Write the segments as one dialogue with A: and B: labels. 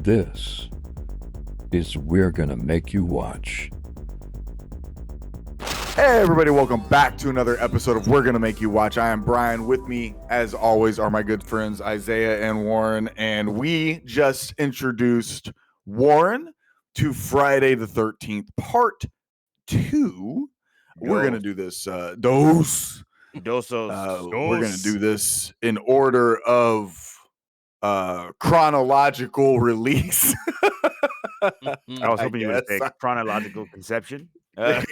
A: This is We're Gonna Make You Watch.
B: Hey everybody, welcome back to another episode of We're Gonna Make You Watch. I am Brian. With me, as always, are my good friends Isaiah and Warren, and we just introduced Warren to Friday the 13th, part 2. We're gonna do this We're gonna do this in order of chronological release.
C: I was hoping you would say chronological conception.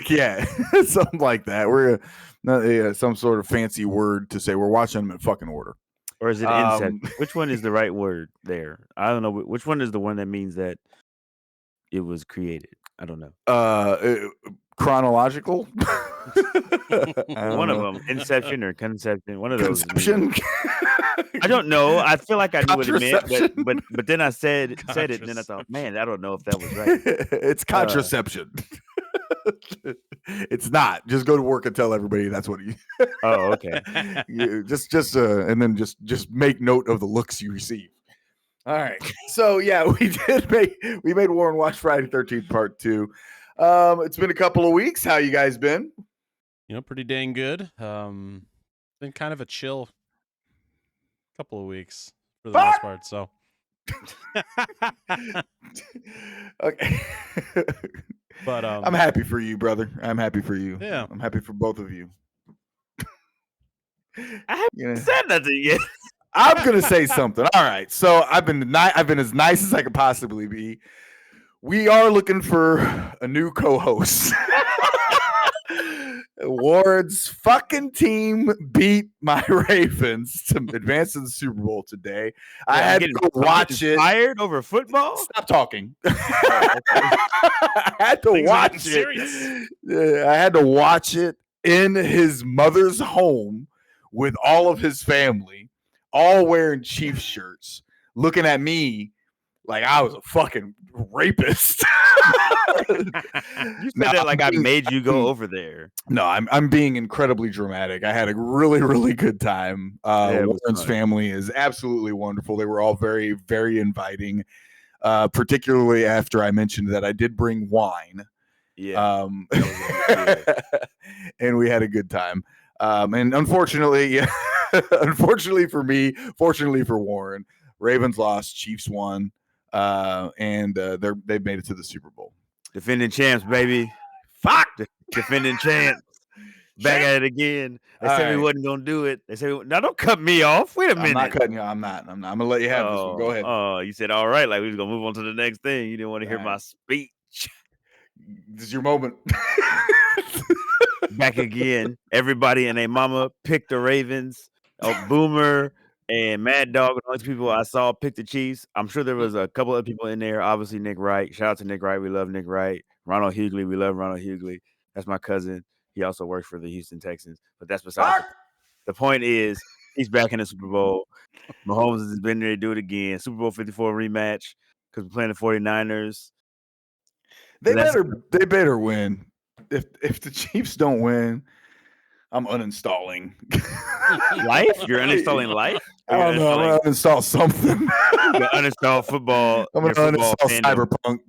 B: Yeah, something like that. We're some sort of fancy word to say we're watching them in fucking order.
C: Or is it inception? Which one is the right word there? I don't know. Which one is the one that means that it was created? I don't know.
B: Chronological?
C: One of them, inception or conception. One of those.
B: Conception?
C: I don't know. I feel like I knew what it meant, but then I said it, and then I thought, man, I don't know if that was right.
B: It's contraception. It's not. Just go to work and tell everybody that's what you.
C: Oh, okay.
B: And then just make note of the looks you receive. All right. So yeah, we made Warren watch Friday 13th part 2. It's been a couple of weeks. How you guys been?
D: You know, pretty dang good. Been kind of a chill couple of weeks for the most part. So
B: okay.
D: But
B: I'm happy for you, brother. I'm happy for you.
D: Yeah.
B: I'm happy for both of you.
C: I haven't said nothing yet.
B: I'm gonna say something. All right. So I've been as nice as I could possibly be. We are looking for a new co-host. Ward's fucking team beat my Ravens to advance to the Super Bowl today. I had to go watch it.
C: Fired over football?
B: Stop talking. I had to watch it. I had to watch it in his mother's home with all of his family, all wearing Chiefs shirts, looking at me like I was a fucking rapist.
C: You said that like I made you go over there.
B: No, I'm being incredibly dramatic. I had a really, really good time. Warren's family is absolutely wonderful. They were all very, very inviting, particularly after I mentioned that I did bring wine.
C: Yeah.
B: And we had a good time. And unfortunately, unfortunately for me, fortunately for Warren, Ravens lost, Chiefs won. And they've made it to the Super Bowl.
C: Defending champs, baby.
B: Fuck!
C: Defending champs. Back at it again. They said we wasn't going to do it. They said, now don't cut me off. Wait a minute.
B: I'm not cutting you. I'm not. I'm going to let you have this one. Go ahead.
C: Oh, you said, all right. Like we was going to move on to the next thing. You didn't want to hear my speech.
B: This is your moment.
C: Back again. Everybody and their mama picked the Ravens. Boomer and Mad Dog and all these people I saw pick the Chiefs. I'm sure there was a couple of people in there. Obviously, Nick Wright. Shout out to Nick Wright. We love Nick Wright. Ronald Hughley. We love Ronald Hughley. That's my cousin. He also works for the Houston Texans. But that's besides the point is he's back in the Super Bowl. Mahomes has been there to do it again. Super Bowl 54 rematch because we're playing the 49ers.
B: They better win. If the Chiefs don't win, I'm uninstalling.
C: Life? You're uninstalling life?
B: I don't know. I'm going to uninstall something.
C: You're going to uninstall football.
B: I'm going to uninstall Cyberpunk.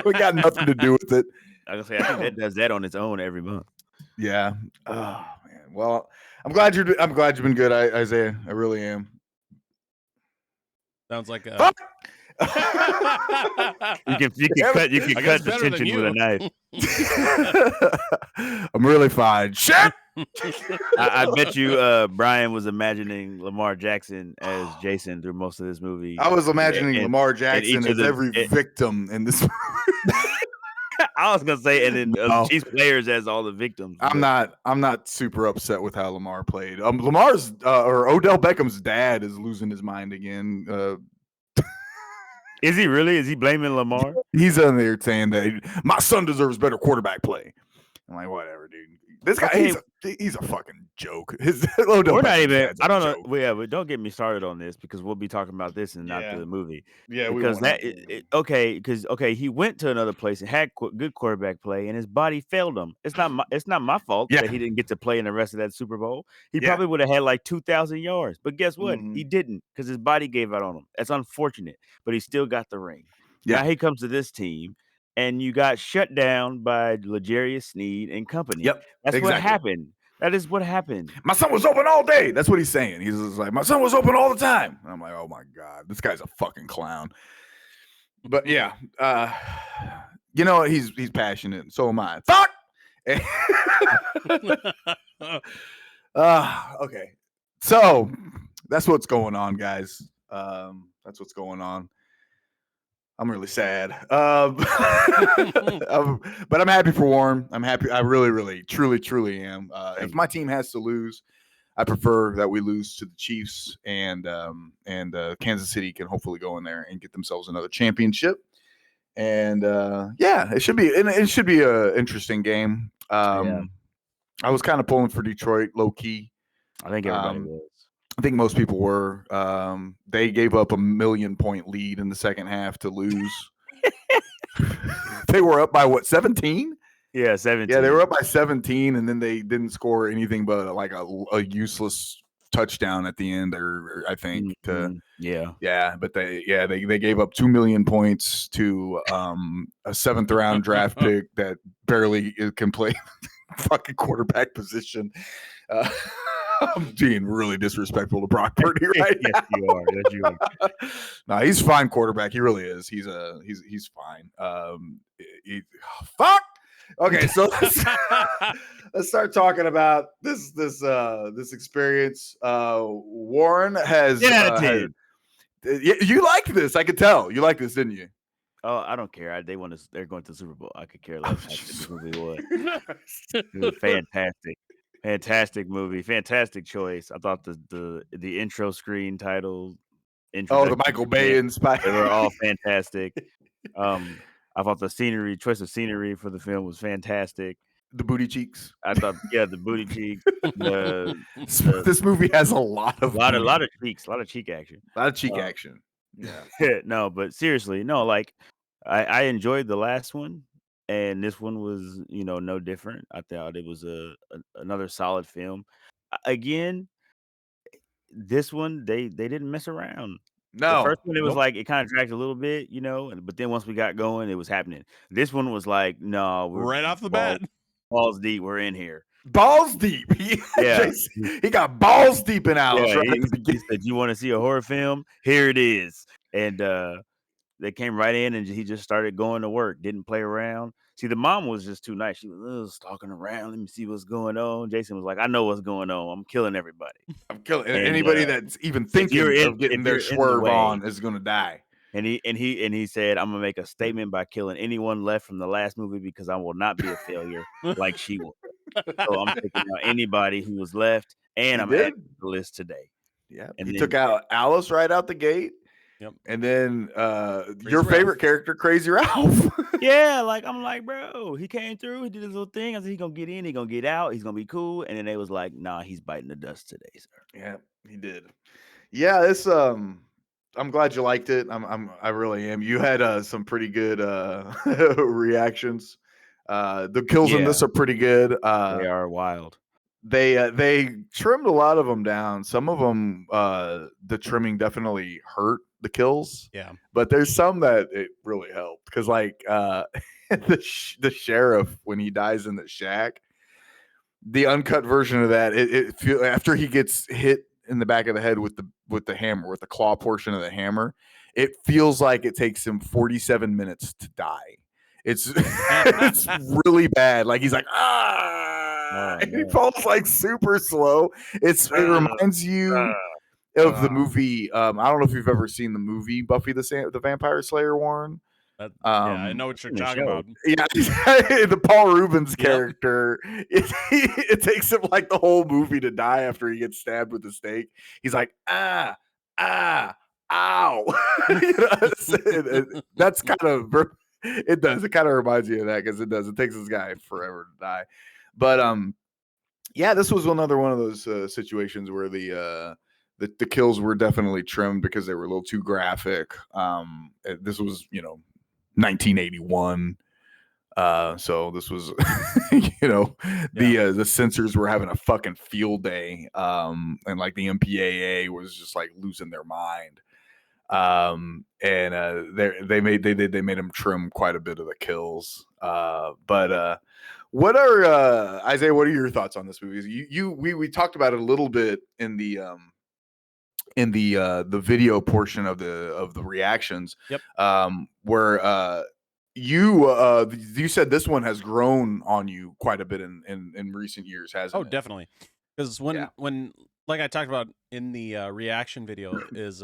B: We got nothing to do with it.
C: I was gonna say, I think that does that on its own every month.
B: Yeah. Oh man. Well, I'm glad you've been good, Isaiah. I really am.
D: Sounds like a.
C: you can cut the tension with a
B: knife. I'm really fine. Shit.
C: I bet you Brian was imagining Lamar Jackson as Jason through most of this movie.
B: I was imagining Lamar Jackson as every victim in this movie.
C: I was gonna say, and then Chiefs players as all the victims.
B: I'm not super upset with how Lamar played. Lamar's or Odell Beckham's dad is losing his mind again.
C: Is he really? Is he blaming Lamar?
B: He's on there saying that my son deserves better quarterback play. I'm like, whatever, dude. This guy,
C: Okay.
B: he's a fucking joke. His Odell
C: We're not
B: Beckham's
C: even.
B: dad's a
C: I don't know.
B: joke.
C: Yeah, but don't get me started on this because we'll be talking about this and not
B: Yeah.
C: the movie.
B: Yeah, we
C: Because
B: won't.
C: okay, he went to another place and had good quarterback play, and his body failed him. It's not my fault
B: Yeah.
C: that he didn't get to play in the rest of that Super Bowl. He
B: Yeah.
C: probably would have had like 2,000 yards, but guess what?
B: Mhm.
C: He didn't because his body gave out on him. That's unfortunate, but he still got the ring.
B: Yeah.
C: Now he comes to this team, and you got shut down by L'Jarius Sneed and company.
B: Yep.
C: That's what
B: exactly.
C: happened. That is what happened.
B: My son was open all day. That's what he's saying. He's just like, my son was open all the time. And I'm like, oh my God, this guy's a fucking clown. But yeah, you know, he's passionate. And so am I. Fuck. Okay. So that's what's going on, guys. That's what's going on. I'm really sad. But I'm happy for Warren. I'm happy. I really, really, truly am. If my team has to lose, I prefer that we lose to the Chiefs, and Kansas City can hopefully go in there and get themselves another championship. And yeah, it should be an interesting game. I was kind of pulling for Detroit, low key.
C: I think everybody was.
B: I think most people were. They gave up a 1,000,000-point lead in the second half to lose. They were up by what, 17?
C: Yeah, 17.
B: Yeah, they were up by 17, and then they didn't score anything but like a useless touchdown at the end, or I think but they gave up 2,000,000 points to a 7th-round draft pick that barely can play fucking quarterback position. I'm being really disrespectful to Brock Purdy right now.
C: Yes, you are. Yes, you are.
B: No, he's a fine quarterback. He really is. He's fine. Fuck. Okay, so let's start talking about this experience. Warren has. You like this? I could tell you like this, didn't you?
C: Oh, I don't care. They're going to the Super Bowl. I could care less. I think this movie was. It was fantastic. Fantastic movie, fantastic choice. I thought the intro screen title,
B: the Michael Bay inspired.
C: They were all fantastic. I thought the choice of scenery for the film was fantastic.
B: The booty cheeks.
C: I thought, the booty cheeks.
B: This movie has a lot of
C: cheeks, a lot of cheek action.
B: A lot of cheek action. Yeah.
C: No, but seriously, no. Like, I enjoyed the last one. And this one was, no different. I thought it was another solid film. Again, this one they didn't mess around.
B: No,
C: the first one it was like it kind of dragged a little bit, but then once we got going, it was happening. This one was like, no, we're
D: right off the bat,
C: balls deep. We're in here.
B: Balls deep.
C: Yeah,
B: he got balls deep in Alice.
C: Yeah, he said, "You want to see a horror film? Here it is." And they came right in, and he just started going to work. Didn't play around. See, the mom was just too nice. She was stalking around. Let me see what's going on. Jason was like, "I know what's going on. I'm killing everybody.
B: I'm killing anybody that's even thinking of getting their swerve on is going to die."
C: And he said, "I'm gonna make a statement by killing anyone left from the last movie because I will not be a failure like she was. So I'm taking out anybody who was left, and I'm adding to the list today."
B: Yeah, and he took out Alice right out the gate.
D: Yep.
B: And then your favorite character, Crazy Ralph.
C: Yeah, like I'm like, bro, he came through, he did his little thing. I said, he's gonna get in, he's gonna get out, he's gonna be cool. And then they was like, nah, he's biting the dust today, sir.
B: Yeah, he did. Yeah, this I'm glad you liked it. I really am. You had some pretty good reactions. The kills in this are pretty good.
C: They are wild.
B: They trimmed a lot of them down. Some of them, the trimming definitely hurt the kills.
D: Yeah,
B: but there's some that it really helped because, like, the sheriff when he dies in the shack, the uncut version of that, it feel after he gets hit in the back of the head with the hammer, with the claw portion of the hammer, it feels like it takes him 47 minutes to die. It's it's really bad. Like he's like and he falls like super slow. It reminds you of the movie. I don't know if you've ever seen the movie Buffy the Vampire Slayer, Warren.
D: Yeah, I know what you're talking about.
B: Yeah, the Paul Rubens character. It takes him like the whole movie to die after he gets stabbed with a stake. He's like, ow. That's kind of it does. It kind of reminds you of that because it does. It takes this guy forever to die. But Yeah, this was another one of those situations where the kills were definitely trimmed because they were a little too graphic. This was 1981. So this was, the censors were having a fucking field day, and like the MPAA was just like losing their mind. And they made them trim quite a bit of the kills. But what are Isaiah? What are your thoughts on this movie? We talked about it a little bit in the video portion of the reactions.
D: Yep.
B: Where you said this one has grown on you quite a bit in recent years, hasn't
D: Oh,
B: it?
D: definitely. Because when like I talked about in the reaction video is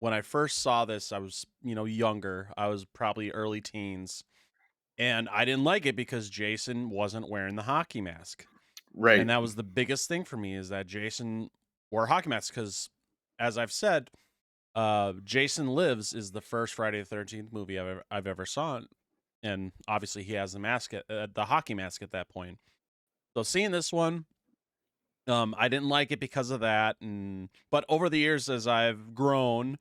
D: when I first saw this, I was younger. I was probably early teens, and I didn't like it because Jason wasn't wearing the hockey mask.
B: Right.
D: And that was the biggest thing for me, is that Jason wore a hockey mask because, as I've said, Jason Lives is the first Friday the 13th movie I've ever saw, and obviously he has the mask the hockey mask at that point. So seeing this one, I didn't like it because of that, but over the years as I've grown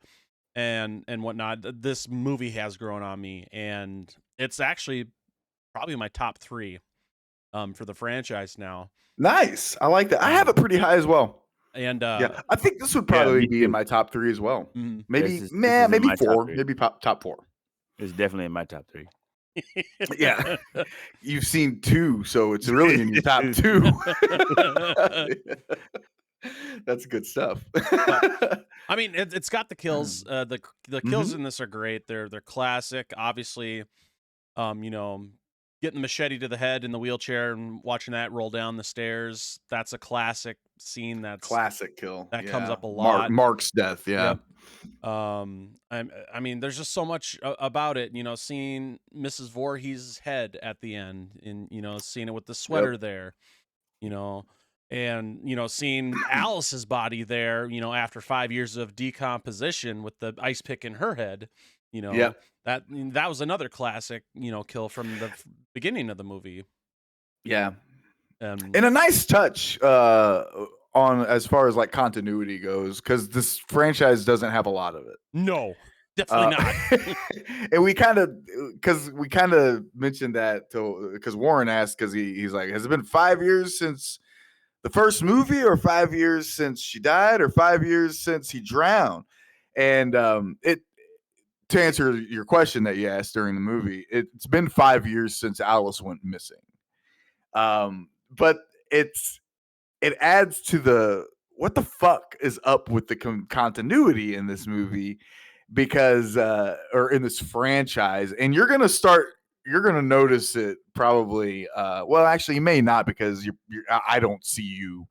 D: and whatnot, this movie has grown on me, and it's actually probably my top 3 for the franchise now.
B: Nice. I like that. I have it pretty high as well.
D: And
B: Yeah, I think this would
C: Yeah,
B: probably
C: me
B: be in
C: too.
B: my top 3 as well.
D: mhm.
B: Maybe,
C: This is in
B: maybe
C: my top
B: 4,
C: 3.
B: maybe top 4.
C: It's definitely in my top 3.
B: Yeah, you've seen 2, so it's really in your top 2. That's good stuff.
D: I mean, it's got the kills. The kills
B: Mhm.
D: in this are great. They're classic. Obviously, getting the machete to the head in the wheelchair and watching that roll down the stairs. That's a classic scene.
B: Classic kill.
D: That comes
B: Yeah.
D: up a lot.
B: Mark's death. Yeah.
D: Yep. I mean, there's just so much about it. Seeing Mrs. Voorhees' head at the end, and seeing it with the sweater there. And seeing Alice's body there, after 5 years of decomposition with the ice pick in her head,
B: Yeah.
D: that was another classic, kill from the beginning of the movie.
B: Yeah.
D: And
B: a nice touch on as far as like continuity goes, because this franchise doesn't have a lot of it.
D: No, definitely not.
B: And we kind of mentioned that because Warren asked, because he's like, has it been 5 years since the first movie, or 5 years since she died, or 5 years since he drowned? And to answer your question that you asked during the movie, it's been 5 years since Alice went missing. But it adds to the what the fuck is up with the continuity in this movie, because or in this franchise, and you're gonna notice it probably. Well, actually, you may not, because I don't see you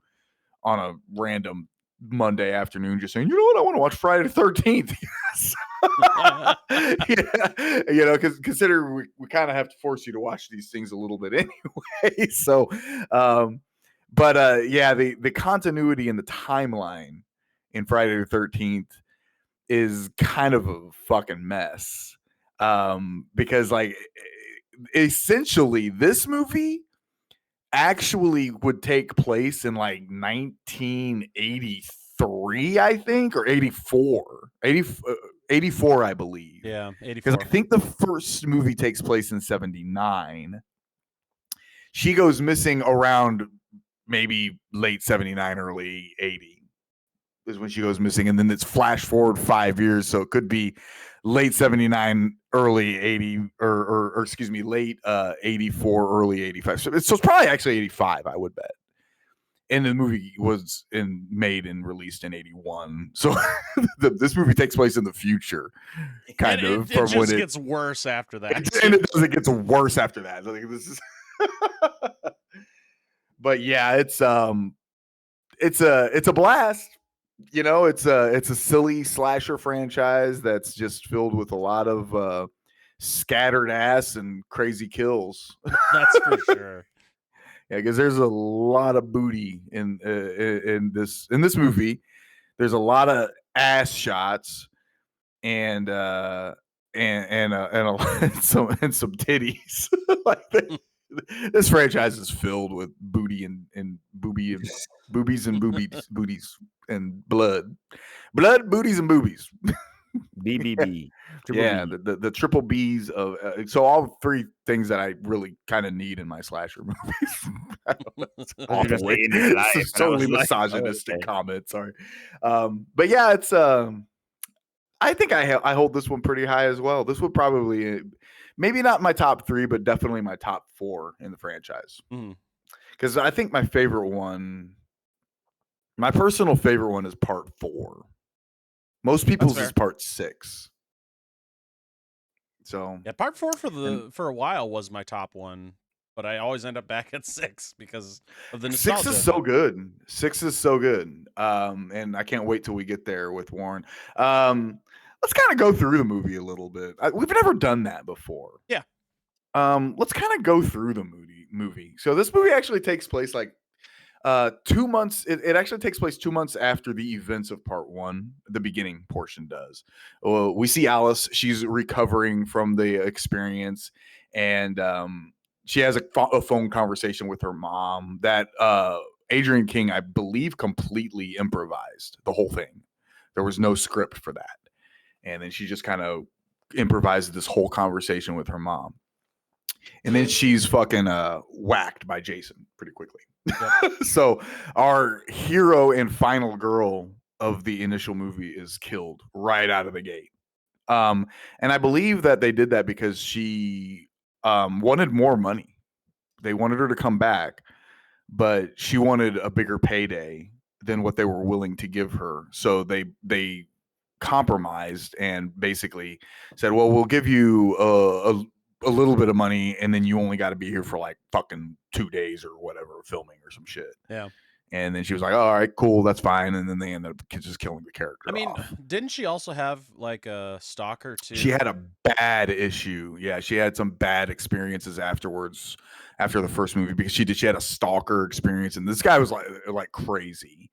B: on a random Monday afternoon just saying, you know what, I want to watch Friday the 13th. Yeah, because consider we kind of have to force you to watch these things a little bit anyway. So, yeah, the continuity and the timeline in Friday the 13th is kind of a fucking mess. Because like essentially this movie actually would take place in like 1983, I think, or 84, 84, I believe.
D: Yeah, 84.
B: Because I think the first movie takes place in 79. She goes missing around maybe late 79, early 80 is when she goes missing. And then it's flash forward 5 years. So it could be late 79, early 80, or excuse me, late 84, early 85. So it's probably actually 85, I would bet. And the movie was made and released in 81. So this movie takes place in the future, kind of.
D: It just gets worse after that.
B: And it gets worse after that. Like, this is but yeah, it's a blast. It's a silly slasher franchise that's just filled with a lot of scattered ass and crazy kills.
D: That's for sure.
B: Yeah, because there's a lot of booty in this movie. There's a lot of ass shots and some titties. Like this franchise is filled with booty and boobies and booties and blood, booties and boobies.
C: BBB.
B: Yeah,
C: B.
B: the triple B's of so all three things that I really kind of need in my slasher movies.
C: I was gonna
B: Awful.
C: say end of your life,
B: It's
C: and I was
B: totally
C: like, oh,
B: misogynistic
C: okay.
B: comment. Sorry, but yeah, it's I think I hold this one pretty high as well. This would probably maybe not my top 3, but definitely my top 4 in the franchise. Because I think my personal favorite one is part 4. Most people's is part 6. So
D: yeah, part 4 for a while was my top one, but I always end up back at 6 because of the nostalgia.
B: 6 is so good. 6 is so good. And I can't wait till we get there with Warren. Let's kind of go through the movie a little bit. We've never done that before.
D: Yeah.
B: Let's kind of go through the movie. So this movie actually takes place like 2 months. It actually takes place 2 months after the events of part 1. The beginning portion does. We see Alice. She's recovering from the experience, and she has a phone conversation with her mom that Adrian King, I believe, completely improvised the whole thing. There was no script for that. And then she just kind of improvised this whole conversation with her mom. And then she's fucking whacked by Jason pretty quickly. Yep. So our hero and final girl of the initial movie is killed right out of the gate. And I believe that they did that because she wanted more money. They wanted her to come back, but she wanted a bigger payday than what they were willing to give her. So they compromised and basically said, well, we'll give you a little bit of money, and then you only got to be here for like fucking 2 days or whatever, filming or some shit.
D: Yeah.
B: And then she was like, all right, cool, that's fine. And then they ended up just killing the character.
D: I mean,
B: off.
D: Didn't she also have like a stalker too?
B: She had a bad issue. Yeah, she had some bad experiences afterwards, after the first movie, because she had a stalker experience, and this guy was like crazy.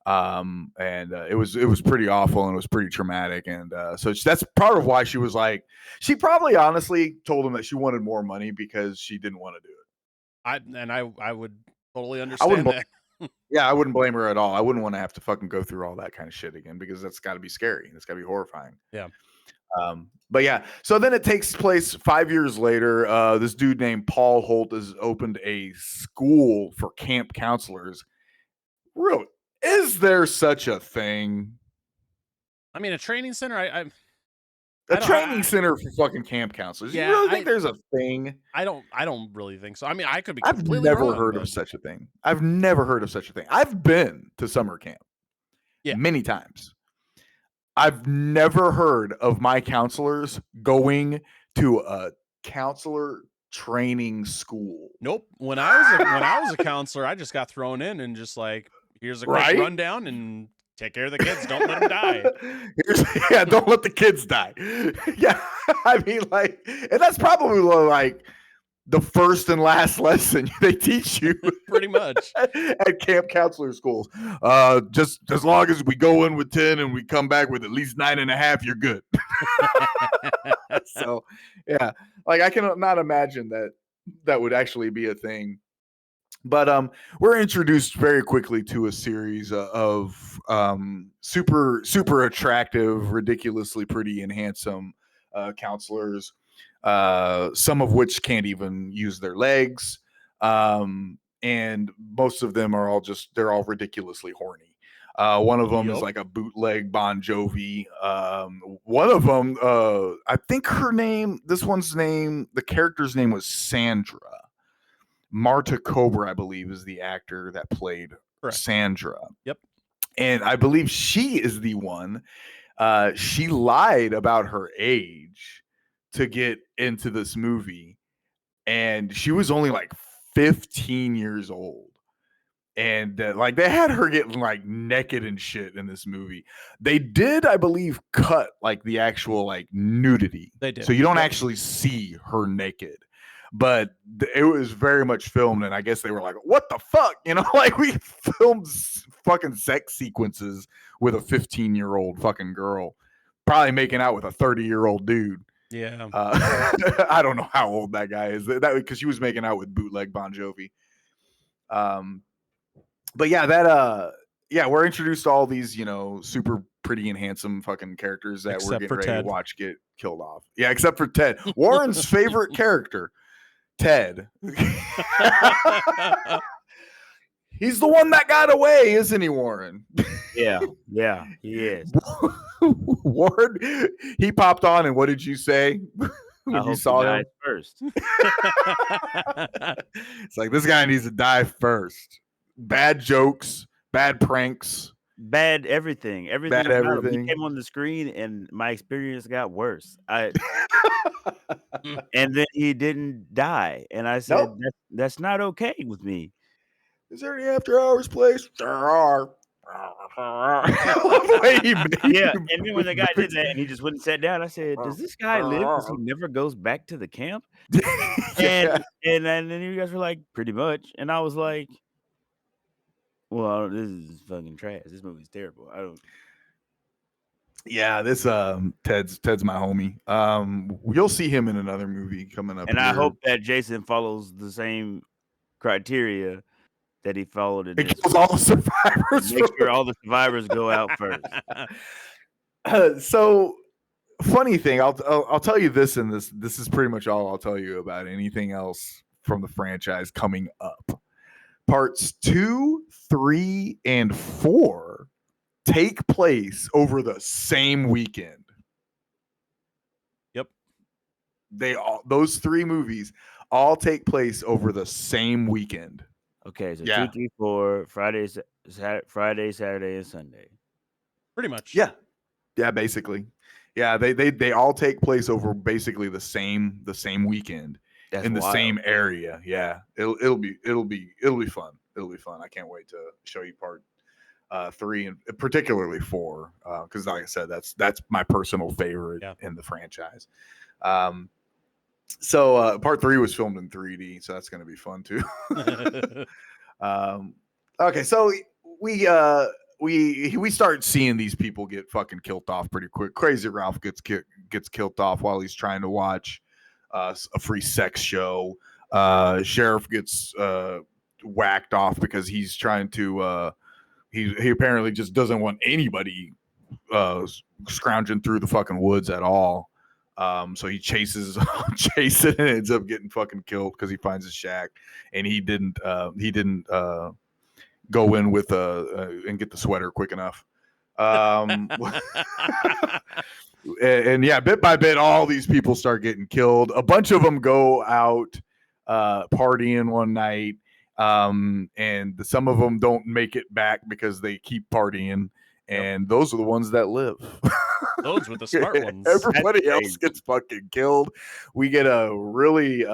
B: And it was pretty awful, and it was pretty traumatic, and so that's part of why she was like, she probably honestly told him that she wanted more money because she didn't want to do it.
D: I would totally understand that.
B: Yeah, I wouldn't blame her at all. I wouldn't want to have to fucking go through all that kind of shit again, because that's got to be scary. It's got to be horrifying.
D: Yeah.
B: But yeah, so then it takes place 5 years later. This dude named Paul Holt has opened a school for camp counselors. Really? Is there such a thing?
D: I mean, a training center.
B: A training center for fucking camp counselors.
D: Yeah,
B: You really think there's a thing?
D: I don't really think so. I mean, I could be.
B: I've never heard of such a thing. I've never heard of such a thing. I've been to summer camp, many times. I've never heard of my counselors going to a counselor training school.
D: Nope. When I was a counselor, I just got thrown in and just like, here's a quick rundown and take care of the kids. Don't let them die.
B: Don't let the kids die. Yeah, I mean, like, and that's probably like the first and last lesson they teach you,
D: pretty much,
B: at camp counselor schools. Just as long as we go in with 10 and we come back with at least 9.5, you're good. So, yeah, like I cannot imagine that would actually be a thing. But we're introduced very quickly to a series of super attractive, ridiculously pretty and handsome counselors, some of which can't even use their legs, and most of them are they're all ridiculously horny. One of them is like a bootleg Bon Jovi. One of them, I think the character's name was Sandra. Marta Cobra, I believe, is the actor that played Sandra.
D: Yep.
B: And I believe she is the one. She lied about her age to get into this movie. And she was only like 15 years old. And like they had her getting like naked and shit in this movie. They did, I believe, cut like the actual like nudity.
D: They did.
B: So you don't actually see her naked. But it was very much filmed, and I guess they were like, what the fuck? You know, like we filmed fucking sex sequences with a 15-year-old fucking girl, probably making out with a 30-year-old dude.
D: Yeah.
B: I don't know how old that guy is. That because she was making out with bootleg Bon Jovi. but yeah, we're introduced to all these, super pretty and handsome fucking characters that we're
D: Except
B: getting
D: for
B: ready to
D: Ted.
B: watch get killed off. Yeah, except for Ted. Warren's favorite character, Ted. He's the one that got away, isn't he, Warren?
C: Yeah, he is.
B: Warren, he popped on, and what did you say when
C: I
B: you
C: hope
B: saw
C: he
B: him?
C: dies first.
B: It's like, this guy needs to die first. Bad jokes, bad pranks,
C: Bad everything.
B: bad
C: About him. He
B: everything.
C: came on the screen, and my experience got worse. And then he didn't die, and I said,
B: Nope.
C: "That's not okay with me."
B: Is there any after hours place? There are. The way he
C: Yeah, and then when the guy did that, and he just went and sat down, I said, "Does this guy live? Because he never goes back to the camp."
B: Yeah.
C: And then you guys were like, "Pretty much," and I was like, "Well, this is fucking trash. This movie's terrible. I don't."
B: Yeah, this Ted's my homie. You'll see him in another movie coming up.
C: And
B: here.
C: I hope that Jason follows the same criteria that he followed in
B: It
C: this.
B: kills all the survivors.
C: Make sure all the survivors go out first.
B: So, funny thing, I'll tell you this, and this is pretty much all I'll tell you about anything else from the franchise coming up. Parts 2, 3, and 4 take place over the same weekend.
D: Yep.
B: Those 3 movies all take place over the same weekend.
C: Okay, so
B: Yeah.
C: 2, 3, 4, Friday, Saturday, and Sunday.
D: Pretty much.
B: Yeah, basically. Yeah, they all take place over basically the same weekend.
C: That's
B: in the
C: wild.
B: same area. Yeah, it'll be fun. It'll be fun. I can't wait to show you part 3 and particularly 4 because, like I said, that's my personal favorite in the franchise. So part 3 was filmed in 3D, so that's going to be fun too. Okay, so we start seeing these people get fucking killed off pretty quick. Crazy Ralph gets killed off while he's trying to watch a free sex show. Sheriff gets whacked off because he's trying to he apparently just doesn't want anybody scrounging through the fucking woods at all. So he chases Jason and ends up getting fucking killed because he finds his shack, and he didn't go in with and get the sweater quick enough. And yeah, bit by bit, all these people start getting killed. A bunch of them go out partying one night, and some of them don't make it back because they keep partying, and those are the ones that live.
D: Those were the smart ones.
B: Everybody else gets fucking killed. We get a really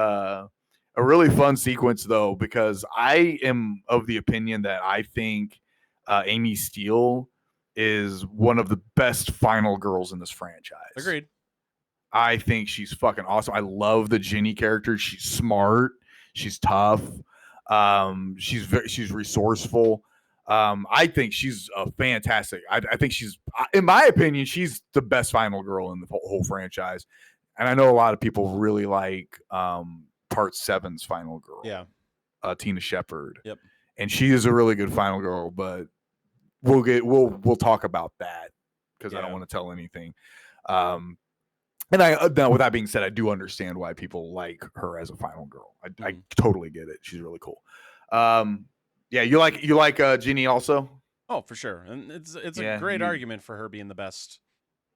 B: fun sequence though, because I am of the opinion that I think Amy Steele is one of the best final girls in this franchise.
D: Agreed.
B: I think she's fucking awesome. I love the Ginny character. She's smart. She's tough. She's resourceful. I think she's a fantastic. I think she's, in my opinion, she's the best final girl in the whole franchise. And I know a lot of people really like Part 7's final girl.
D: Yeah.
B: Tina Shepard.
D: Yep.
B: And she is a really good final girl, but we'll talk about that because I don't want to tell anything. And now with that being said, I do understand why people like her as a final girl. I totally get it. She's really cool. Yeah, you like Ginny also?
D: Oh, for sure. And it's a great argument for her being the best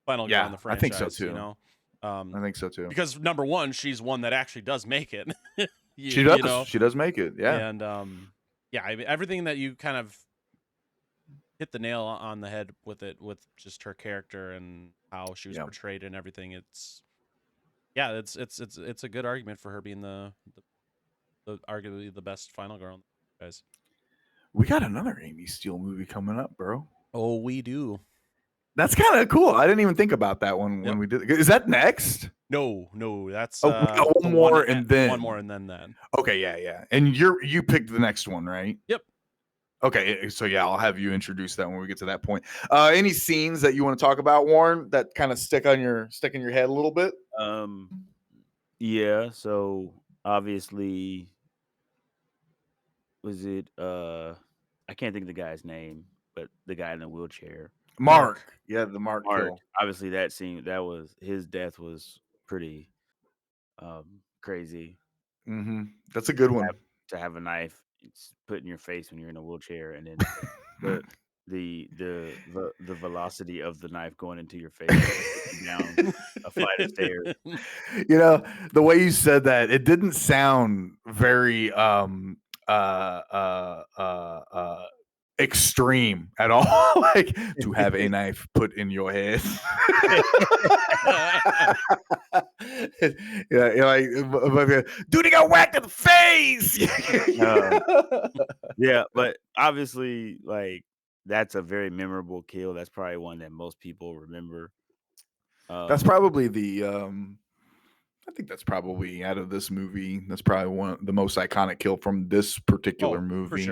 D: final girl in the franchise.
B: I think so too.
D: You know?
B: I think so too.
D: Because number one, she's one that actually does make it.
B: She does. You know? She does make it. Yeah.
D: And I mean, everything that you kind of hit the nail on the head with it, with just her character and how she was portrayed and everything. It's a good argument for her being the arguably the best final girl, guys.
B: We got another Amy Steele movie coming up, bro.
D: Oh, we do.
B: That's kind of cool. I didn't even think about that one when we did. Is that next?
D: No, that's
B: one more and then
D: that.
B: Okay, yeah. And you picked the next one, right?
D: Yep.
B: Okay, so yeah, I'll have you introduce that when we get to that point. Any scenes that you want to talk about, Warren, that kind of stick in your head a little bit?
C: Yeah. So obviously, was it? I can't think of the guy's name, but the guy in the wheelchair.
B: Mark. Yeah, the Mark
C: Mark.
B: kill.
C: Obviously, his death was pretty crazy.
B: That's a good one.
C: To have a knife put in your face when you're in a wheelchair, and then the velocity of the knife going into your face down a flight of stairs.
B: You know, the way you said that, it didn't sound very extreme at all. Like, to have a knife put in your head. Yeah, you're like, dude, he got whacked in the face.
C: Yeah, but obviously, like, that's a very memorable kill. That's probably one that most people remember.
B: That's probably I think that's probably out of this movie. That's probably the most iconic kill from this particular movie.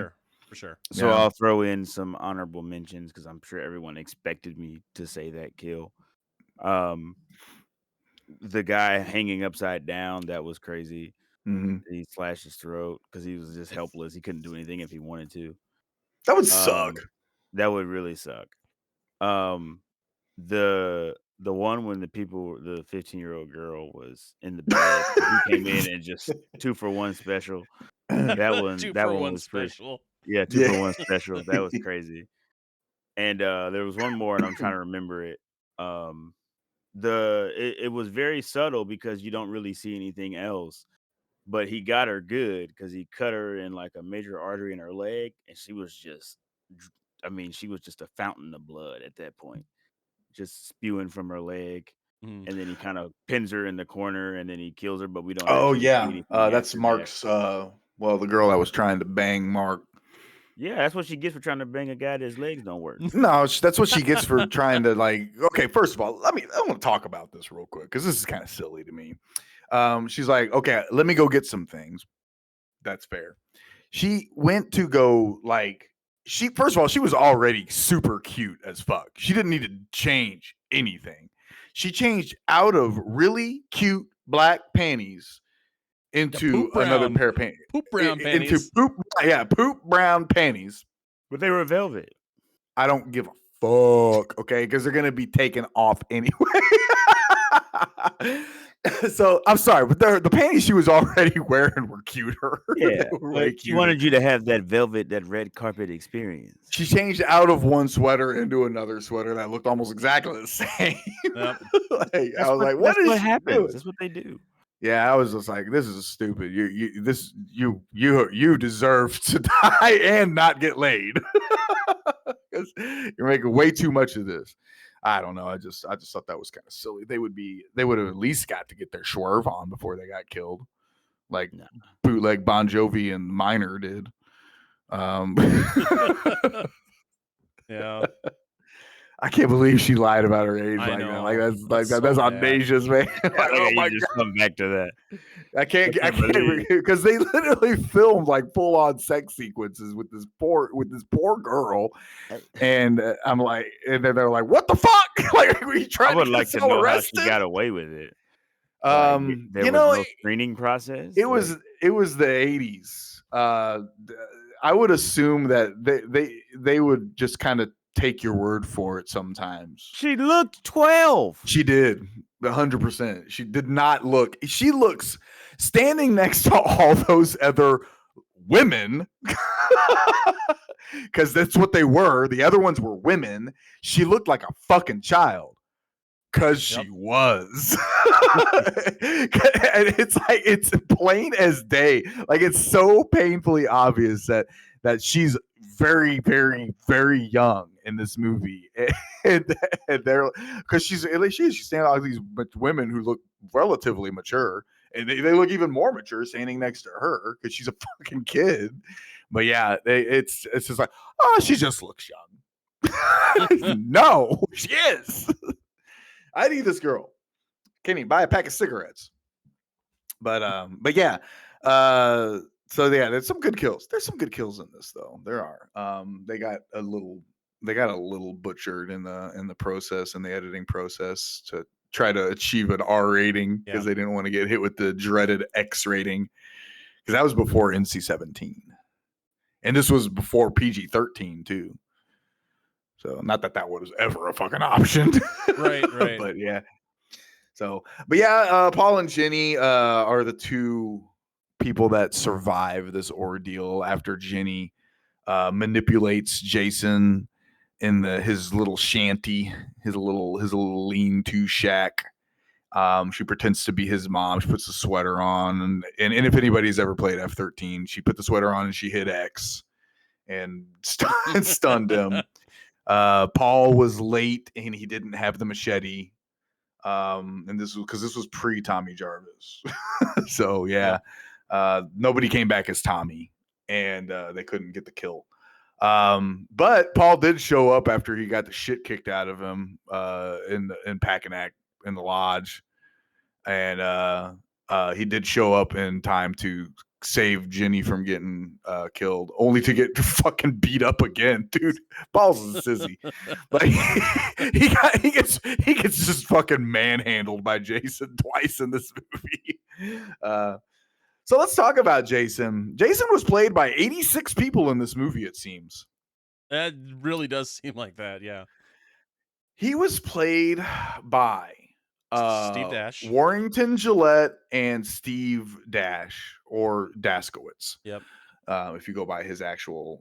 D: For sure.
C: So I'll throw in some honorable mentions because I'm sure everyone expected me to say that kill. The guy hanging upside down, that was crazy. He slashed his throat because he was just helpless. He couldn't do anything if he wanted to.
B: That would suck.
C: That would really suck. The one when the 15-year-old girl was in the bed, he came in and just 2-for-1 special. That one was
D: special.
C: Yeah, 2-for-1 special. That was crazy. And there was one more, and I'm trying to remember it. It was very subtle because you don't really see anything else. But he got her good because he cut her in like a major artery in her leg, and she was just a fountain of blood at that point, just spewing from her leg. And then he kind of pins her in the corner, and then he kills her. But we don't.
B: Oh
C: see
B: yeah,
C: anything
B: that's
C: after
B: Mark's.
C: that.
B: The girl that was trying to bang Mark.
C: Yeah, that's what she gets for trying to bang a guy that his legs don't work.
B: No, that's what she gets for trying to, like. Okay, first of all, I want to talk about this real quick because this is kind of silly to me. She's like, okay, let me go get some things. That's fair. She went to go, like, first of all, she was already super cute as fuck. She didn't need to change anything. She changed out of really cute black panties into another pair of panties.
D: Poop brown panties.
B: Into poop brown panties.
C: But they were velvet.
B: I don't give a fuck, okay? Because they're gonna be taken off anyway. So I'm sorry, but the panties she was already wearing were cuter.
C: Yeah,
B: She
C: wanted you to have that red carpet experience.
B: She changed out of one sweater into another sweater that looked almost exactly the same.
C: Yep.
B: I was like, what
C: happens?
B: Doing?
C: That's what they do.
B: Yeah, I was just like, this is stupid. You deserve to die and not get laid. Because you're making way too much of this. I don't know. I just thought that was kind of silly. They would have at least got to get their swerve on before they got killed, like bootleg Bon Jovi and Minor did.
D: Yeah.
B: I can't believe she lied about her age
D: I
B: like
D: know.
B: that. That's audacious, man.
C: Like, oh my God. Come back to that.
B: I can't because they literally filmed like full on sex sequences with this poor girl, and I'm like, and then they're like, "What the fuck?" Like, were you trying
C: I would
B: to
C: like to know how she got away with it. There was no screening process.
B: It was the 80s. I would assume that they would just kind of take your word for it sometimes.
C: She looked 12.
B: She did. 100%. She did not look. She looks standing next to all those other women because that's what they were. The other ones were women. She looked like a fucking child because she was. And it's like, it's plain as day. Like, it's so painfully obvious that she's very, very, very young in this movie, and they're because she's standing out like these women who look relatively mature, and they look even more mature standing next to her because she's a fucking kid. But yeah, it's just like, oh, she just looks young. No, she is. I need this girl. Can't even buy a pack of cigarettes. But yeah. So yeah, there's some good kills. There's some good kills in this, though. There are. They got a little butchered in the process, in the editing process, to try to achieve an R rating because they didn't want to get hit with the dreaded X rating, because that was before NC-17. And this was before PG-13 too. So not that was ever a fucking option.
D: Right.
B: But yeah. So, but yeah, Paul and Jenny are the two people that survive this ordeal after Jenny manipulates Jason in his little shanty, his little lean-to shack. She pretends to be his mom. She puts a sweater on, and if anybody's ever played F-13, she put the sweater on and she hit X and stunned him. Paul was late and he didn't have the machete. And this was because this was pre Tommy Jarvis. So yeah, nobody came back as Tommy, and they couldn't get the kill. But Paul did show up after he got the shit kicked out of him in Packanack in the lodge, and he did show up in time to save Jenny from getting killed, only to get fucking beat up again, dude. Paul's a sissy. Like he gets just fucking manhandled by Jason twice in this movie. So let's talk about Jason. Jason was played by 86 people in this movie, it seems.
D: That really does seem like that, yeah.
B: He was played by
D: Steve Dash,
B: Warrington Gillette, and Steve Dash, or Daskowitz.
D: Yep.
B: If you go by his actual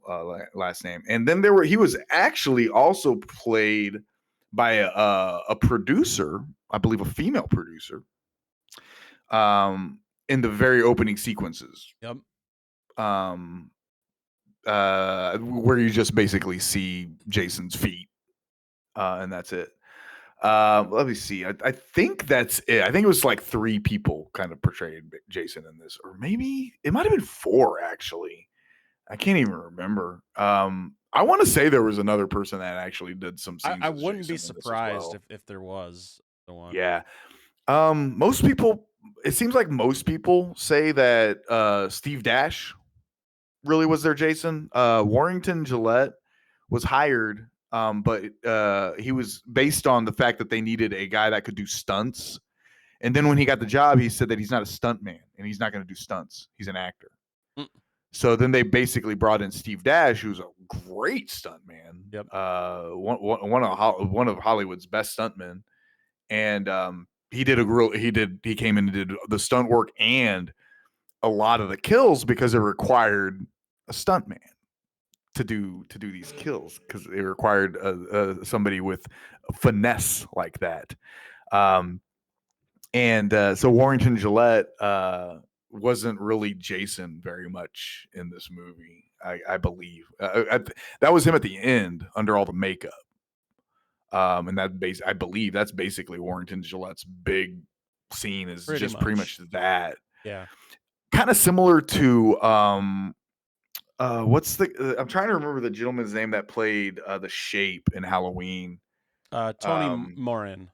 B: last name. And then he was actually also played by a producer, I believe a female producer, in the very opening sequences.
D: Yep.
B: Where you just basically see Jason's feet, and that's it. Let me see. I think that's it. I think it was like 3 people kind of portrayed Jason in this, or maybe it might have been 4 actually. I can't even remember. I want to say there was another person that actually did some scenes.
D: I wouldn't be surprised if there was the one.
B: Yeah. Most people, it seems like most people say that Steve Dash really was their Jason. Warrington Gillette was hired, but he was based on the fact that they needed a guy that could do stunts. And then when he got the job, he said that he's not a stunt man and he's not going to do stunts. He's an actor. So then they basically brought in Steve Dash, who's a great stuntman.
D: Yep.
B: One of Hollywood's best stuntmen, and he came in and did the stunt work and a lot of the kills because it required a stuntman to do these kills, because it required somebody with finesse like that. So Warrington Gillette wasn't really Jason very much in this movie, I believe. That was him at the end under all the makeup. And I believe that's basically Warrington Gillette's big scene, is pretty much that.
D: Yeah.
B: Kind of similar to I'm trying to remember the gentleman's name that played the Shape in Halloween.
D: Tony Moran.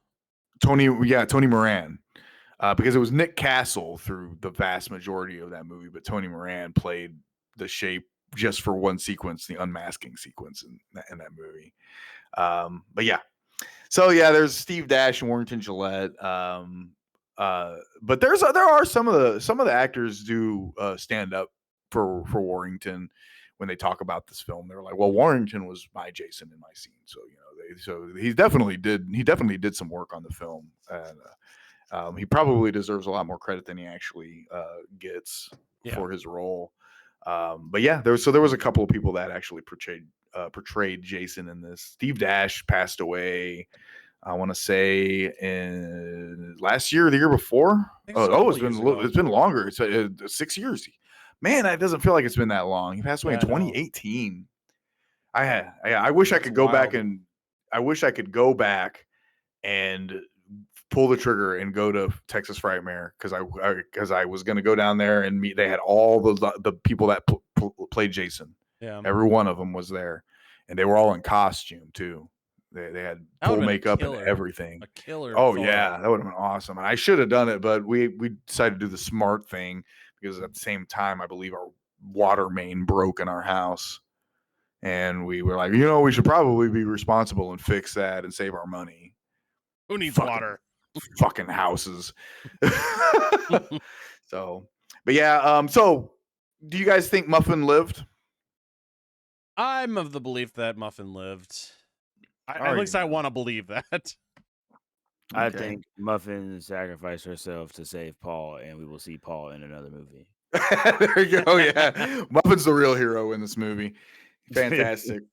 B: Tony Moran. Because it was Nick Castle through the vast majority of that movie, but Tony Moran played the Shape just for one sequence, the unmasking sequence in that movie. But yeah. So yeah, there's Steve Dash and Warrington Gillette. But there are some of the actors do stand up for Warrington when they talk about this film. They're like, well, Warrington was my Jason in my scene, so he definitely did some work on the film, and he probably deserves a lot more credit than he actually gets for his role. But yeah, there was a couple of people that actually portrayed Jason in this. Steve Dash passed away, I want to say, in last year or the year before. It's been longer. It's 6 years. Man, that doesn't feel like it's been that long. He passed away in 2018. I wish I could go back and pull the trigger and go to Texas Frightmare, because I was going to go down there and meet. They had all the people that played Jason.
D: Yeah,
B: every one of them was there, and they were all in costume too. They had full makeup and everything.
D: A killer.
B: Oh yeah, that would have been awesome. And I should have done it, but we decided to do the smart thing, because at the same time, I believe our water main broke in our house, and we were like, we should probably be responsible and fix that and save our money.
D: Who needs water?
B: Fucking houses. So, but yeah. So, do you guys think Muffin lived?
D: I'm of the belief that Muffin lived. At
B: Are
D: least
B: you
D: I
B: now?
D: want to believe that.
C: I
B: Okay.
C: think Muffin sacrificed herself to save Paul, and we will see Paul in another movie.
B: There you go. Yeah, Muffin's the real hero in this movie. Fantastic.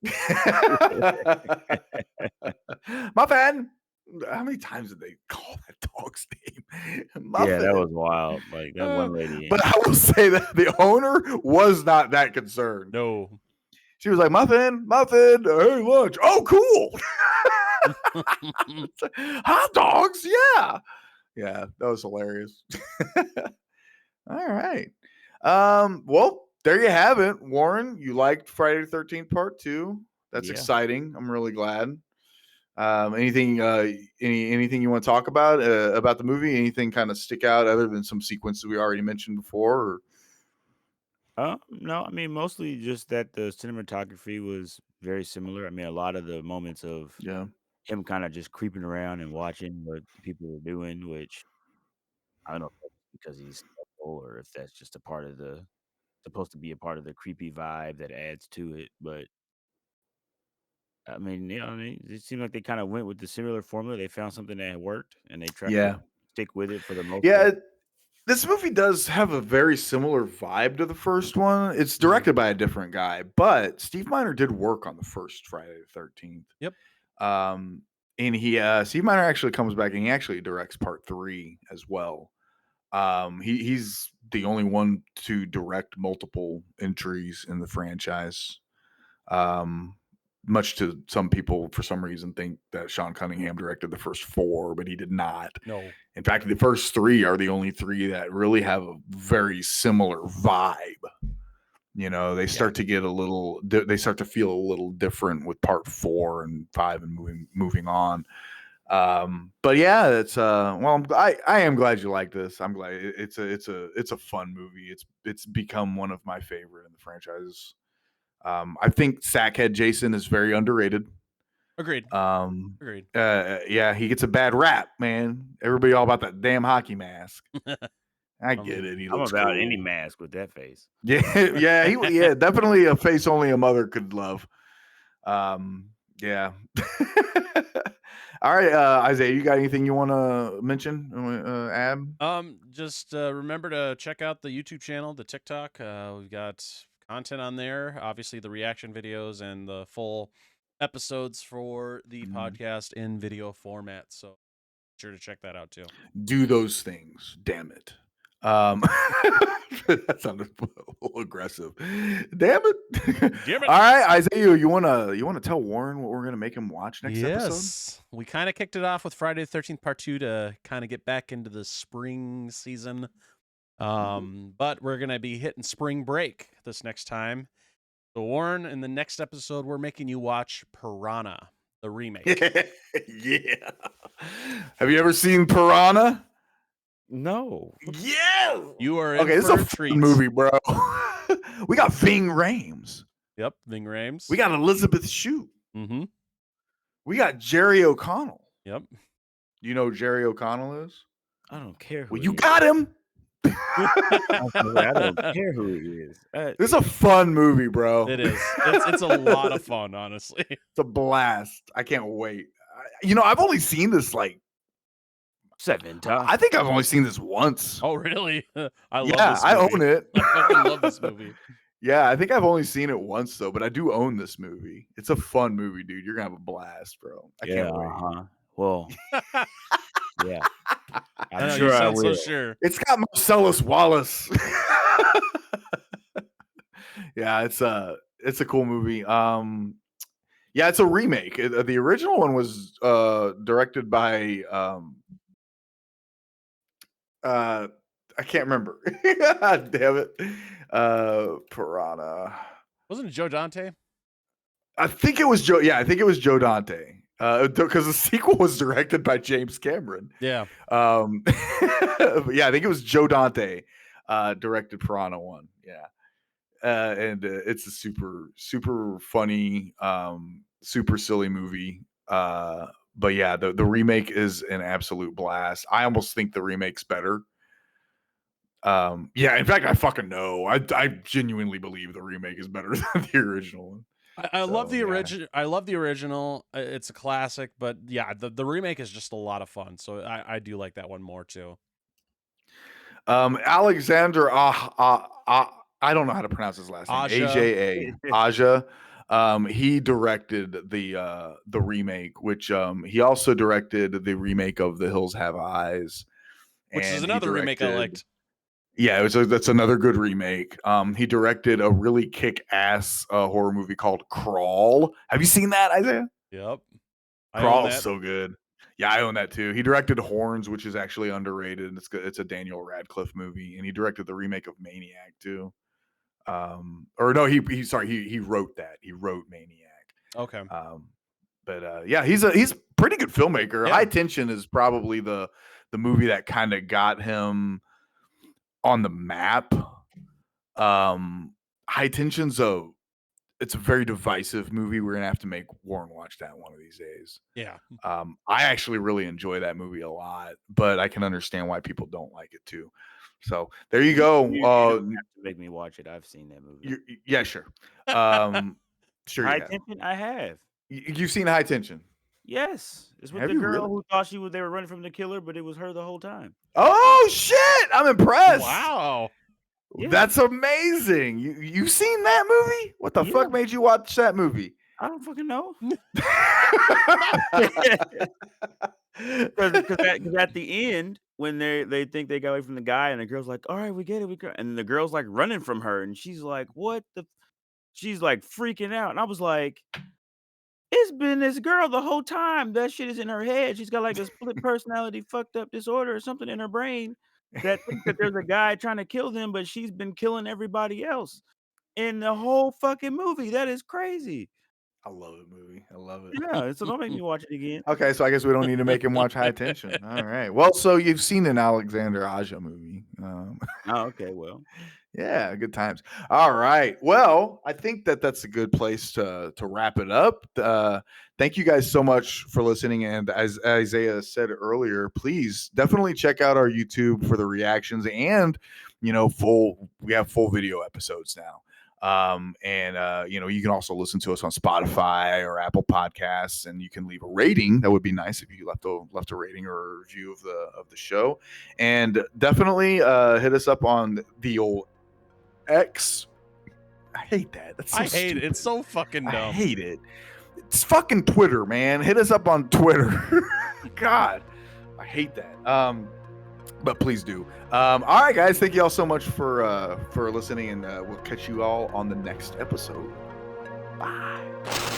B: Muffin. How many times did they call that dog's name?
C: Yeah, that
B: Muffin.
C: was wild. Like that one lady.
B: But I will say that the owner was not that concerned.
D: No.
B: She was like, Muffin, hey, lunch. Oh, cool. Hot dogs. Yeah. Yeah, that was hilarious. All right. Well, there you have it. Warren, you liked Friday the 13th Part 2. That's
C: Yeah.
B: exciting. I'm really glad. Anything anything you want to talk about the movie? Anything kind of stick out other than some sequences we already mentioned before? Or?
C: No, I mean mostly just that the cinematography was very similar. I mean, a lot of the moments of
B: Yeah.
C: him kind of just creeping around and watching what people were doing, which I don't know if that's because he's special or if that's just a part of the supposed to be a part of the creepy vibe that adds to it. But I mean, I mean, it seemed like they kind of went with the similar formula. They found something that worked and they tried
B: Yeah.
C: to stick with it for the most
B: Yeah.
C: part.
B: This movie does have a very similar vibe to the first one. It's directed by a different guy, but Steve Miner did work on the first Friday the 13th.
D: Yep.
B: And Steve Miner actually comes back and he actually directs Part 3 as well. He's the only one to direct multiple entries in the franchise. Much to some people, for some reason, think that Sean Cunningham directed the first 4, but he did not.
D: No.
B: In fact, the first 3 are the only 3 that really have a very similar vibe. You know, they start to get they start to feel a little different with Part 4 and 5 and moving on. But yeah, it's well, I am glad you like this. I'm glad it's a fun movie. It's become one of my favorite in the franchise. I think Sackhead Jason is very underrated.
D: Agreed.
B: Agreed. Yeah, he gets a bad rap, man. Everybody all about that damn hockey mask. I get it. He
C: I'm
B: looks
C: about
B: cool.
C: any mask with that face.
B: Yeah, yeah, definitely a face only a mother could love. Yeah. All right, Isaiah, you got anything you want to mention? Add?
D: Just remember to check out the YouTube channel, the TikTok. We've got content on there. Obviously, the reaction videos and the full episodes for the podcast in video format. So be sure to check that out too.
B: Do those things, damn it. That sounded a little aggressive. Damn it.
D: Damn it.
B: All right, Isaiah, you wanna tell Warren what we're gonna make him watch next episode?
D: Yes. We kind of kicked it off with Friday the 13th Part 2 to kind of get back into the spring season. But we're going to be hitting spring break this next time. So Warren, in the next episode, we're making you watch Piranha, the remake.
B: Yeah. Have you ever seen Piranha?
C: No.
B: Yeah.
D: You are in
B: Okay, this
D: for
B: is a
D: a
B: fun
D: treat.
B: movie, bro. We got Ving Rhames.
D: Yep, Ving Rhames.
B: We got Elizabeth Shue.
D: Mm-hmm.
B: We got Jerry O'Connell.
D: Yep.
B: You know who Jerry O'Connell is?
C: I don't care who
B: Well,
C: he
B: you
C: is.
B: got him.
C: I don't care who he is.
B: This is a fun movie, bro.
D: It is. It's a lot of fun, honestly.
B: It's a blast. I can't wait. I've only seen this
C: 7 times.
B: I think I've only seen this once.
D: Oh, really? I love
B: Yeah,
D: this movie.
B: I own it.
D: I fucking love this movie.
B: Yeah, I think I've only seen it once though, but I do own this movie. It's a fun movie, dude. You're gonna have a blast, bro. I can't wait.
C: Well, yeah.
D: I know,
C: I'm sure
D: you
C: I
D: sound so
C: will.
D: sure.
B: It's got Marcellus Wallace. Yeah, it's a cool movie. Yeah, it's a remake. The original one was directed by I can't remember. Damn it. Piranha.
D: Wasn't it Joe Dante?
B: I think it was Joe. Yeah, I think it was Joe Dante. Because the sequel was directed by James Cameron.
D: Yeah.
B: But yeah, I think it was Joe Dante directed Piranha 1. Yeah. And it's a super, super funny, super silly movie. But yeah, the remake is an absolute blast. I almost think the remake's better. Yeah, in fact, I fucking know. I genuinely believe the remake is better than the original one.
D: I love
B: So,
D: the
B: yeah.
D: original. I love the original. It's a classic, but yeah, the remake is just a lot of fun. So I do like that one more too.
B: Alexander, I don't know how to pronounce his last name.
D: Aja.
B: Aja. He directed the remake, which he also directed the remake of The Hills Have Eyes,
D: Which is
B: and he
D: another remake I
B: directed-
D: liked.
B: Yeah, that's another good remake. He directed a really kick-ass horror movie called Crawl. Have you seen that, Isaiah?
D: Yep. I own
B: Crawl's
D: that.
B: so good. Yeah, I own that too. He directed Horns, which is actually underrated. It's good. It's a Daniel Radcliffe movie, and he directed the remake of Maniac too. Or no, he wrote that. He wrote Maniac.
D: Okay.
B: Yeah, he's a pretty good filmmaker.
D: Yeah.
B: High Tension is probably the movie that kind of got him on the map. High Tension's it's a very divisive movie. We're gonna have to make Warren watch that one of these days.
D: Yeah.
B: I actually really enjoy that movie a lot, but I can understand why people don't like it too. So there you go.
C: You don't have to make me watch it. I've seen that movie.
B: Yeah, sure. Sure.
C: High
B: You have.
C: Tension, I have.
B: You've seen High Tension.
C: Yes, it's with
B: Have
C: the
B: you
C: girl
B: really?
C: who thought they were running from the killer, but it was her the whole time.
B: Oh shit! I'm impressed.
D: Wow.
C: Yeah.
B: That's amazing. You've seen that movie? What the fuck made you watch that movie?
C: I don't fucking know. Because at the end, when they think they got away from the guy, and the girl's like, "All right, we get it, and the girl's like running from her, and she's like, "What the?" She's like freaking out, and I was like, "It's been this girl the whole time. That shit is in her head. She's got like a split personality, fucked up disorder, or something in her brain that thinks that there's a guy trying to kill them, but she's been killing everybody else in the whole fucking movie. That is crazy."
B: I love the movie. I love it.
C: Yeah, so don't make me watch it again.
B: Okay, so I guess we don't need to make him watch High Tension. All right. Well, so you've seen an Alexander Aja movie.
C: Oh, okay, well.
B: Yeah, good times. All right. Well, I think that's a good place to wrap it up. Thank you guys so much for listening. And as Isaiah said earlier, please definitely check out our YouTube for the reactions, and we have full video episodes now. You can also listen to us on Spotify or Apple Podcasts, and you can leave a rating. That would be nice if you left a rating or a review of the show. And definitely hit us up on the old X. I hate that. That's so
D: I hate it.
B: stupid.
D: It's so fucking dumb.
B: I hate it. It's fucking Twitter, man. Hit us up on Twitter. God, I hate that. But please do. All right, guys. Thank you all so much for listening, and we'll catch you all on the next episode. Bye.